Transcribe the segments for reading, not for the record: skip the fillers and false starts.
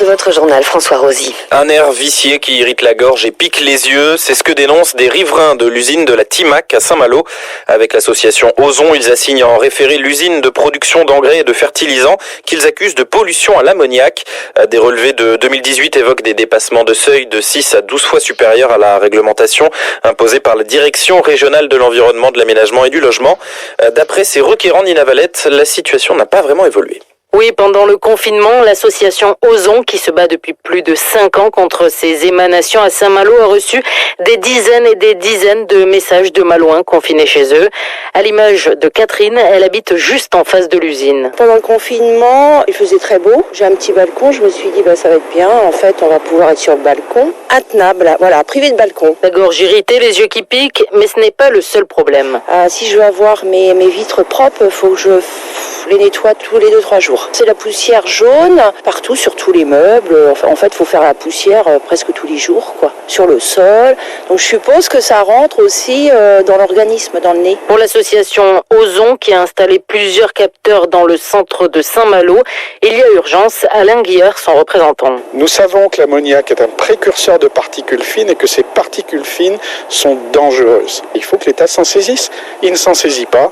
de votre journal, François Rosy. Un nerf vicié qui irrite la gorge et pique les yeux, c'est ce que dénoncent des riverains de l'usine de la Timac à Saint-Malo. Avec l'association Ozon, ils assignent en référé l'usine de production d'engrais et de fertilisants qu'ils accusent de pollution à l'ammoniac. Des relevés de 2018 évoquent des dépassements de seuil de 6 à 12 fois supérieurs à la réglementation imposée par la Direction régionale de l'environnement, de l'aménagement et du logement. D'après ces requérants, Nina Valette, la situation n'a pas vraiment évolué. Oui, pendant le confinement, l'association Ozon, qui se bat depuis plus de 5 ans contre ces émanations à Saint-Malo, a reçu des dizaines et des dizaines de messages de Malouins confinés chez eux. À l'image de Catherine, elle habite juste en face de l'usine. Pendant le confinement, il faisait très beau. J'ai un petit balcon, je me suis dit ça va être bien. En fait, on va pouvoir être sur le balcon. Intenable, voilà, privé de balcon. La gorge irritée, les yeux qui piquent, mais ce n'est pas le seul problème. Si je veux avoir mes vitres propres, il faut que je les nettoie tous les 2-3 jours. C'est la poussière jaune partout sur tous les meubles. En fait, il faut faire la poussière presque tous les jours, sur le sol. Donc je suppose que ça rentre aussi dans l'organisme, dans le nez. Pour l'association Ozon, qui a installé plusieurs capteurs dans le centre de Saint-Malo, il y a urgence. Alain Guillard, son représentant. Nous savons que l'ammoniac est un précurseur de particules fines et que ces particules fines sont dangereuses. Il faut que l'État s'en saisisse. Il ne s'en saisit pas.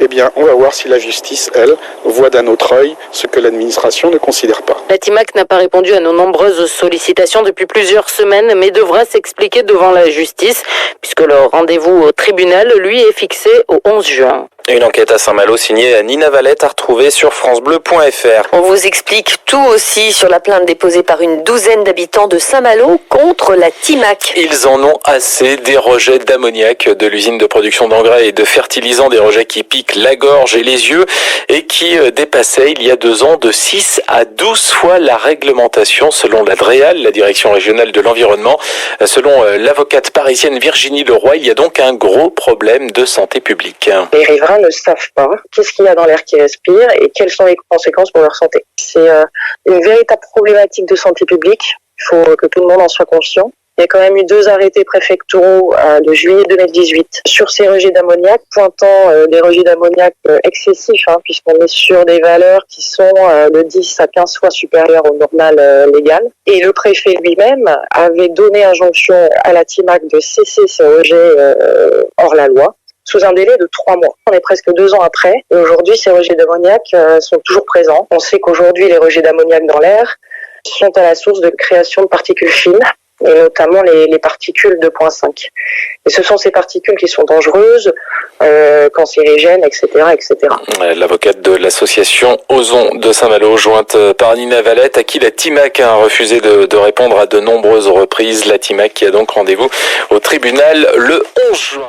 Eh bien, on va voir si la justice, elle, voit d'un autre œil ce que l'administration ne considère pas. La Timac n'a pas répondu à nos nombreuses sollicitations depuis plusieurs semaines, mais devra s'expliquer devant la justice, puisque le rendez-vous au tribunal, lui, est fixé au 11 juin. Une enquête à Saint-Malo signée Nina Valette à retrouver sur francebleu.fr. On vous explique tout aussi sur la plainte déposée par une douzaine d'habitants de Saint-Malo contre la Timac. Ils en ont assez des rejets d'ammoniac de l'usine de production d'engrais et de fertilisants, des rejets qui piquent la gorge et les yeux et qui dépassaient il y a 2 ans de 6 à 12 fois la réglementation selon la DREAL, la Direction régionale de l'environnement. Selon l'avocate parisienne Virginie Leroy, il y a donc un gros problème de santé publique. Les riverains ne savent pas qu'est-ce qu'il y a dans l'air qu'ils respirent et quelles sont les conséquences pour leur santé. C'est une véritable problématique de santé publique. Il faut que tout le monde en soit conscient. Il y a quand même eu 2 arrêtés préfectoraux de juillet 2018 sur ces rejets d'ammoniac, pointant des rejets d'ammoniac excessifs, puisqu'on est sur des valeurs qui sont de 10 à 15 fois supérieures au normal légal. Et le préfet lui-même avait donné injonction à la Timac de cesser ces rejets hors la loi, sous un délai de 3 mois. On est presque 2 ans après, et aujourd'hui, ces rejets d'ammoniac sont toujours présents. On sait qu'aujourd'hui, les rejets d'ammoniac dans l'air sont à la source de création de particules fines, et notamment les particules 2.5. Et ce sont ces particules qui sont dangereuses, cancérigènes, etc., etc. L'avocate de l'association Ozon de Saint-Malo, jointe par Nina Valette, à qui la Timac a refusé de répondre à de nombreuses reprises. La Timac qui a donc rendez-vous au tribunal le 11 juin.